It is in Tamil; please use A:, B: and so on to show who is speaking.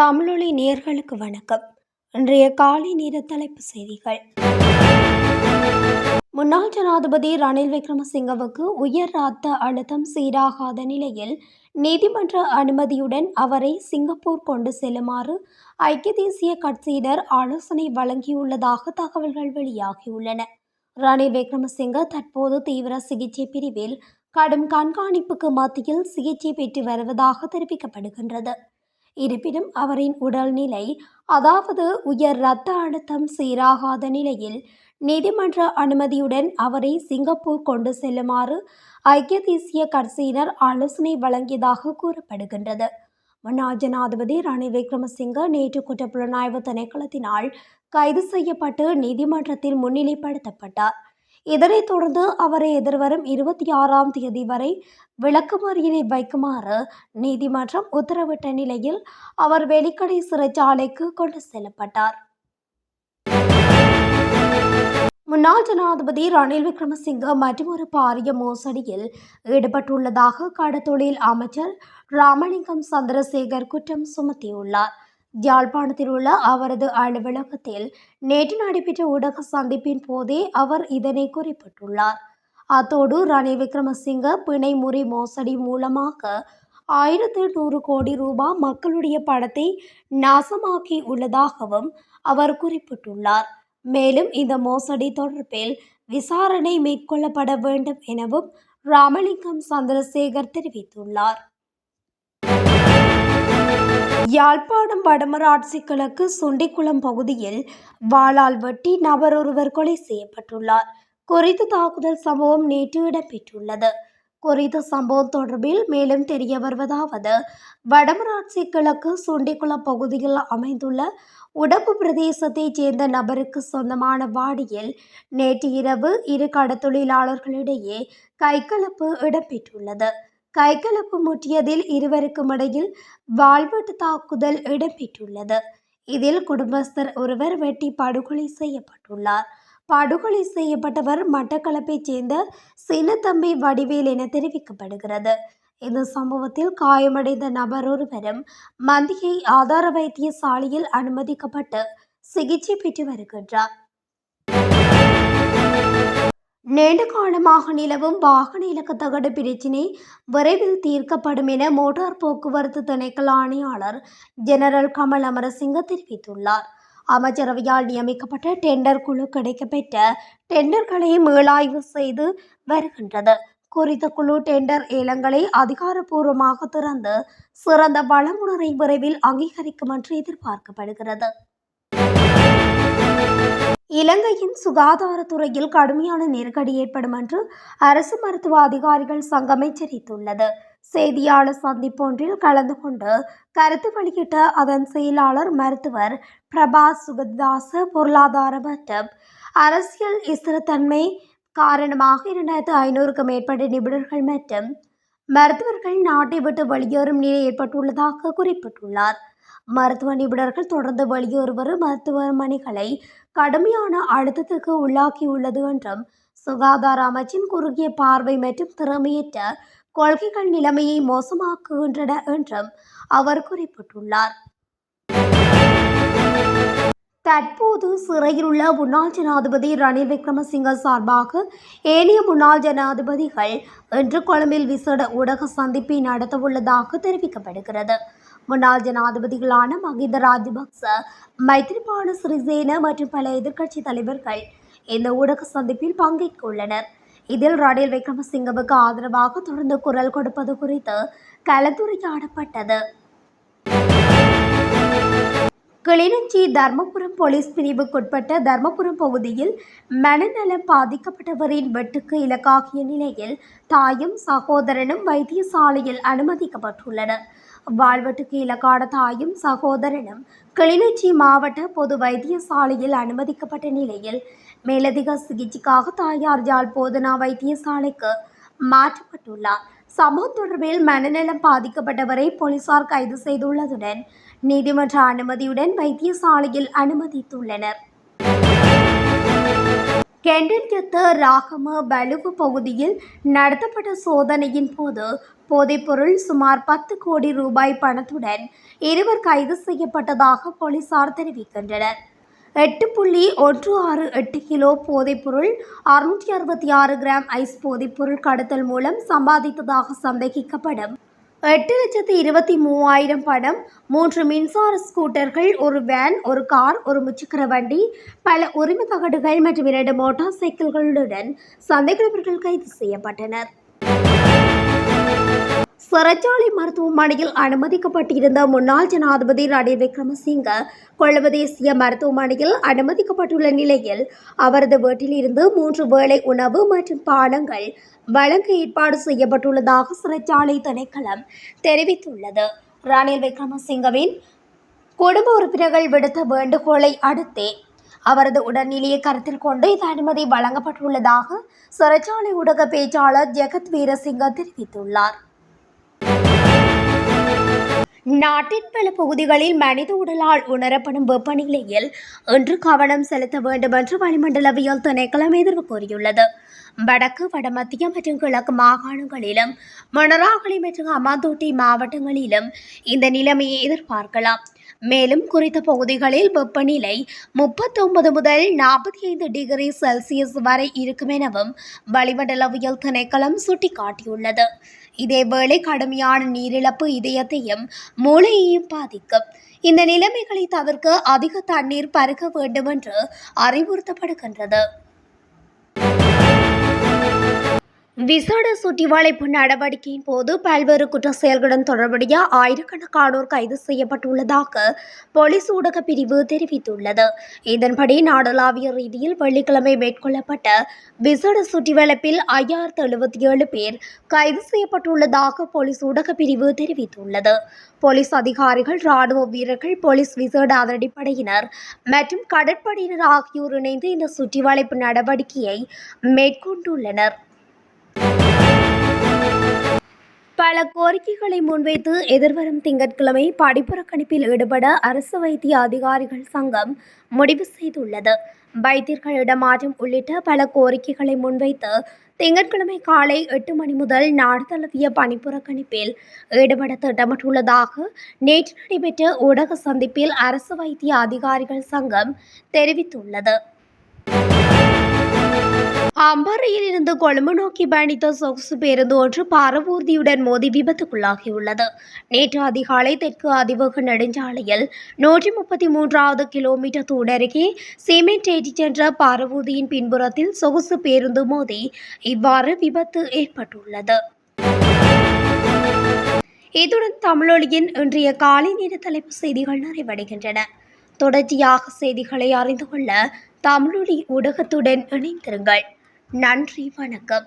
A: தமிழொலி நேயர்களுக்கு வணக்கம். இன்றைய காலை நேர தலைப்புச் செய்திகள். முன்னாள் ஜனாதிபதி ரணில் விக்ரமசிங்கவுக்கு உயர் இரத்த அழுத்தம் சீராகாத நிலையில் நீதிமன்ற அனுமதியுடன் அவரை சிங்கப்பூர் கொண்டு செல்லுமாறு ஐக்கிய தேசிய கட்சியினர் ஆலோசனை வழங்கியுள்ளதாக தகவல்கள் வெளியாகியுள்ளன. ரணில் விக்ரமசிங்க தற்போது தீவிர சிகிச்சை பிரிவில் கடும் கண்காணிப்புக்கு மத்தியில் சிகிச்சை பெற்று வருவதாக தெரிவிக்கப்படுகின்றது. இருப்பினும் அவரின் உடல்நிலை அதாவது உயர் இரத்த அழுத்தம் சீராகாத நிலையில் நீதிமன்ற அனுமதியுடன் அவரை சிங்கப்பூர் கொண்டு செல்லுமாறு ஐக்கிய தேசிய கட்சியினர் ஆலோசனை வழங்கியதாக கூறப்படுகின்றது. முன்னாள் ஜனாதிபதி ரணில் விக்ரமசிங்க நேற்று குற்றப்புலனாய்வு திணைக்களத்தினால் கைது செய்யப்பட்டு நீதிமன்றத்தில் முன்னிலைப்படுத்தப்பட்டார். இதனைத் தொடர்ந்து அவரை எதிர்வரும் 26ஆம் தேதி வரை விளக்கமறியலில் வைக்குமாறு நீதிமன்றம் உத்தரவிட்ட நிலையில் அவர் வெலிக்கடை சிறைச்சாலைக்கு கொண்டு செல்லப்பட்டார். முன்னாள் ஜனாதிபதி ரணில் விக்ரமசிங்க மற்றொரு பாரிய மோசடியில் ஈடுபட்டுள்ளதாக கடத்தொழில் அமைச்சர் ராமலிங்கம் சந்திரசேகர் குற்றம் சுமத்தியுள்ளார். யாழ்ப்பாணத்தில் உள்ள அவரது அலுவலகத்தில் நேற்று நடைபெற்ற ஊடக சந்திப்பின் போதே அவர் இதனை குறிப்பிட்டுள்ளார். அத்தோடு ரணில் விக்ரமசிங்க பிணை முறி மோசடி மூலமாக 1100 கோடி ரூபாய் மக்களுடைய பணத்தை நாசமாக்கி உள்ளதாகவும் அவர் குறிப்பிட்டுள்ளார். மேலும் இந்த மோசடி தொடர்பில் விசாரணை மேற்கொள்ளப்பட வேண்டும் எனவும் ராமலிங்கம் சந்திரசேகர் தெரிவித்துள்ளார். யாழ்ப்பாணம் வடமராட்சி கிழக்கு சுண்டிக்குளம் பகுதியில் வாளால் வெட்டி நபர் ஒருவர் கொலை செய்யப்பட்டுள்ளார். குறித்த தாக்குதல் சம்பவம் நேற்று இடம்பெற்றுள்ளது. குறித்த சம்பவம் தொடர்பில் மேலும் தெரிய வருவதாவது, வடமராட்சி கிழக்கு சுண்டிக்குளம் பகுதியில் அமைந்துள்ள உடப்பு பிரதேசத்தைச் சேர்ந்த நபருக்கு சொந்தமான வாடியில் நேற்று இரவு இரு கடத்தொழிலாளர்களிடையே கைகலப்பு இடம்பெற்றுள்ளது. கைகலப்பு முற்றியதில் இருவருக்கும் இடையில் வாள்வெட்டு தாக்குதல் இடம்பெற்றுள்ளது. இதில் குடும்பஸ்தர் ஒருவர் வெட்டி படுகொலை செய்யப்பட்டுள்ளார். படுகொலை செய்யப்பட்டவர் மட்டக்களப்பைச் சேர்ந்த சின்னத்தம்பி வடிவேல் என தெரிவிக்கப்படுகிறது. இந்த சம்பவத்தில் காயமடைந்த நபர் ஒருவரும் மந்தியை ஆதார வைத்தியசாலையில் அனுமதிக்கப்பட்டு சிகிச்சை பெற்று வருகின்றார். நீண்ட காலமாக நிலவும் வாகன இலக்க தகடு பிரச்சினை விரைவில் தீர்க்கப்படும் என மோட்டார் போக்குவரத்து திணைக்கள ஆணையாளர் ஜெனரல் கமல் அமரசிங்க தெரிவித்துள்ளார். அமைச்சரவையால் நியமிக்கப்பட்ட டெண்டர் குழு கிடைக்கப்பெற்ற டெண்டர்களை மீளாய்வு செய்து வருகின்றது. குறித்த குழு டெண்டர் ஏலங்களை அதிகாரப்பூர்வமாக திறந்து சிறந்த வழங்குனரை விரைவில் அங்கீகரிக்கும் என்று எதிர்பார்க்கப்படுகிறது. இலங்கையின் சுகாதாரத்துறையில் கடுமையான நெருக்கடி ஏற்படும் என்று அரசு மருத்துவ அதிகாரிகள் சங்கம் எச்சரித்துள்ளது. செய்தியாளர் சந்திப்பொன்றில் கலந்து கொண்டு கருத்து வெளியிட்ட அதன் செயலாளர் மருத்துவர் பிரபா சுகதாச பொருளாதார மற்றும் அரசியல் ஸ்திரத்தன்மை காரணமாக 2500க்கும் மேற்பட்ட நிபுணர்கள் மற்றும் மருத்துவர்கள் நாட்டை விட்டு வெளியேறும் நிலை ஏற்பட்டுள்ளதாக குறிப்பிட்டுள்ளார். மருத்துவ நிபுணர்கள் தொடர்ந்து வெளியேறுவது மருத்துவமனைகளை கடுமையான அழுத்தத்துக்கு உள்ளாக்கியுள்ளது என்றும் சுகாதார அமைச்சின் குறுகிய பார்வை மற்றும் திறமையற்ற கொள்கைகள் நிலைமையை மோசமாக்குகின்றன என்றும் அவர் குறிப்பிட்டுள்ளார். தற்போது சிறையில் உள்ள முன்னாள் ஜனாதிபதி ரணில் விக்ரமசிங்க சார்பாக ஏனைய முன்னாள் ஜனாதிபதிகள் இன்று கொழும்பில் விசேட ஊடக சந்திப்பை நடத்தவுள்ளதாக தெரிவிக்கப்படுகிறது. முன்னாள் ஜனாதிபதிகளான மகிந்த ராஜபக்ச, மைத்ரிபால சிறிசேன மற்றும் பல எதிர்க்கட்சி தலைவர்கள் இந்த ஊடக சந்திப்பில் பங்கேற்க உள்ளனர். இதில் ரணில் விக்ரமசிங்கவுக்கு ஆதரவாக தொடர்ந்து குரல் கொடுப்பது குறித்து கலந்துரையாடப்பட்டது. கிளிநொச்சி தர்மபுரம் போலீஸ் பிரிவுக்குட்பட்ட தர்மபுரம் பகுதியில் மனநலம் பாதிக்கப்பட்டவரின் வெட்டுக்கு இலக்காகிய நிலையில் தாயும் சகோதரனும் வைத்தியசாலையில் அனுமதிக்கப்பட்டுள்ளனர். வாழ்வெட்டுக்கு இலக்கான தாயும் சகோதரனும் கிளிநொச்சி மாவட்ட பொது வைத்தியசாலையில் அனுமதிக்கப்பட்ட நிலையில் மேலதிக சிகிச்சைக்காக தாயார் யாழ் போதனா வைத்தியசாலைக்கு மாற்றப்பட்டுள்ளார். சம்பவம் தொடர்பில் மனநலம் பாதிக்கப்பட்டவரை போலீசார் கைது செய்துள்ளதுடன் நீதிமன்ற அனுமதியுடன் வைத்தியசாலையில் அனுமதித்துள்ளனர். கெண்டில்யத்த ராகம பலுவு பகுதியில் நடத்தப்பட்ட சோதனையின் போது போதைப்பொருள் சுமார் 10 கோடி ரூபாய் பணத்துடன் இருவர் கைது செய்யப்பட்டதாக போலீசார் தெரிவிக்கின்றனர். 8.168 கிலோ போதைப்பொருள், 666 கிராம் ஐஸ் போதைப்பொருள் கடத்தல் மூலம் சம்பாதித்ததாக சந்தேகிக்கப்படும் 8,23,000 பணம், 3 மின்சார ஸ்கூட்டர்கள், ஒரு வேன், ஒரு கார், ஒரு முச்சக்கர வண்டி, பல உரிம தகடுகள் மற்றும் 2 மோட்டார் சைக்கிள்களுடன் சந்தேக நபர்கள் கைது செய்யப்பட்டனர். சிறைச்சாலை மருத்துவமனையில் அனுமதிக்கப்பட்டிருந்த முன்னாள் ஜனாதிபதி ரணில் விக்ரமசிங்க கொழும்பு தேசிய மருத்துவமனையில் அனுமதிக்கப்பட்டுள்ள நிலையில் அவரது வீட்டில் இருந்து 3 வேளை உணவு மற்றும் பானங்கள் வழங்க ஏற்பாடு செய்யப்பட்டுள்ளதாக சிறைச்சாலை திணைக்களம் தெரிவித்துள்ளது. ரணில் விக்ரமசிங்கவின் குடும்ப உறுப்பினர்கள் விடுத்த வேண்டுகோளை அடுத்தே அவரது உடல்நிலையை கருத்தில் கொண்டு இந்த அனுமதி வழங்கப்பட்டுள்ளதாக சிறைச்சாலை ஊடக பேச்சாளர் ஜெகத் வீரசிங்க தெரிவித்துள்ளார். நாட்டின் பல பகுதிகளில் மனித உடலால் உணரப்படும் வெப்பநிலையில் இன்று கவனம் செலுத்த வேண்டும் என்று வளிமண்டலவியல் திணைக்களம் எதிர்வு கூறியுள்ளது. வடக்கு, வடமத்திய மற்றும் கிழக்கு மாகாணங்களிலும் மொனராகலை மற்றும் ஹம்பாந்தோட்டை மாவட்டங்களிலும் இந்த நிலைமையை எதிர்பார்க்கலாம். மேலும் குறித்த பகுதிகளில் வெப்பநிலை 39 முதல் 45 டிகிரி செல்சியஸ் வரை இருக்கும் எனவும் வளிமண்டலவியல் திணைக்களம் சுட்டிக்காட்டியுள்ளது. இதேவேளை கடுமையான நீரிழப்பு இதயத்தையும் மூளையையும் பாதிக்கும். இந்த நிலைமைகளை தவிர்க்க அதிக தண்ணீர் பருக வேண்டும் என்று அறிவுறுத்தப்படுகின்றது. விசேட சுற்றிவளைப்பு நடவடிக்கையின் போது பல்வேறு குற்ற செயல்களுடன் தொடர்புடைய ஆயிரக்கணக்கானோர் கைது செய்யப்பட்டுள்ளதாக போலீஸ் ஊடக பிரிவு தெரிவித்துள்ளது. இதன்படி நாடளாவிய ரீதியில் வெள்ளிக்கிழமை மேற்கொள்ளப்பட்ட விசேட சுற்றிவளைப்பில் 5077 பேர் கைது செய்யப்பட்டுள்ளதாக போலீஸ் ஊடக பிரிவு தெரிவித்துள்ளது. போலீஸ் அதிகாரிகள், இராணுவ வீரர்கள், போலீஸ் விசேட அதிரடிப்படையினர் மற்றும் கடற்படையினர் ஆகியோர் இணைந்து இந்த சுற்றிவளைப்பு நடவடிக்கையை மேற்கொண்டுள்ளனர். பல கோரிக்கைகளை முன்வைத்து எதிர்வரும் திங்கட்கிழமை படிப்புறக்கணிப்பில் ஈடுபட அரசு வைத்திய அதிகாரிகள் சங்கம் முடிவு செய்துள்ளது. வைத்தியர்கள் இடமாற்றம் உள்ளிட்ட பல கோரிக்கைகளை முன்வைத்து திங்கட்கிழமை காலை 8 மணி முதல் நாடு தழுவிய பணிப்புறக்கணிப்பில் ஈடுபட திட்டமிட்டுள்ளதாக நேற்று நடைபெற்ற ஊடக சந்திப்பில் அரசு வைத்திய அதிகாரிகள் சங்கம் தெரிவித்துள்ளது. அம்பாறையில் இருந்து கொழும்பு நோக்கி பயணித்த சொகுசு பேருந்து ஒன்று பாரவூர்தியுடன் மோதி விபத்துக்குள்ளாகியுள்ளது. நேற்று அதிகாலை தெற்கு அதிவேக நெடுஞ்சாலையில் 133வது கிலோமீட்டர் தூரருகே சிமெண்ட் ஏற்றிச் சென்ற பாரவூர்தியின் பின்புறத்தில் சொகுசு பேருந்து மோதி இவ்வாறு விபத்து ஏற்பட்டுள்ளது. இத்துடன் தமிழொலியின் இன்றைய காலை நேர தலைப்பு செய்திகள் நிறைவடைகின்றன. தொடர்ச்சியாக செய்திகளை அறிந்து கொள்ள தமிழொலி ஊடகத்துடன் இணைந்திருங்கள். நன்றி, வணக்கம்.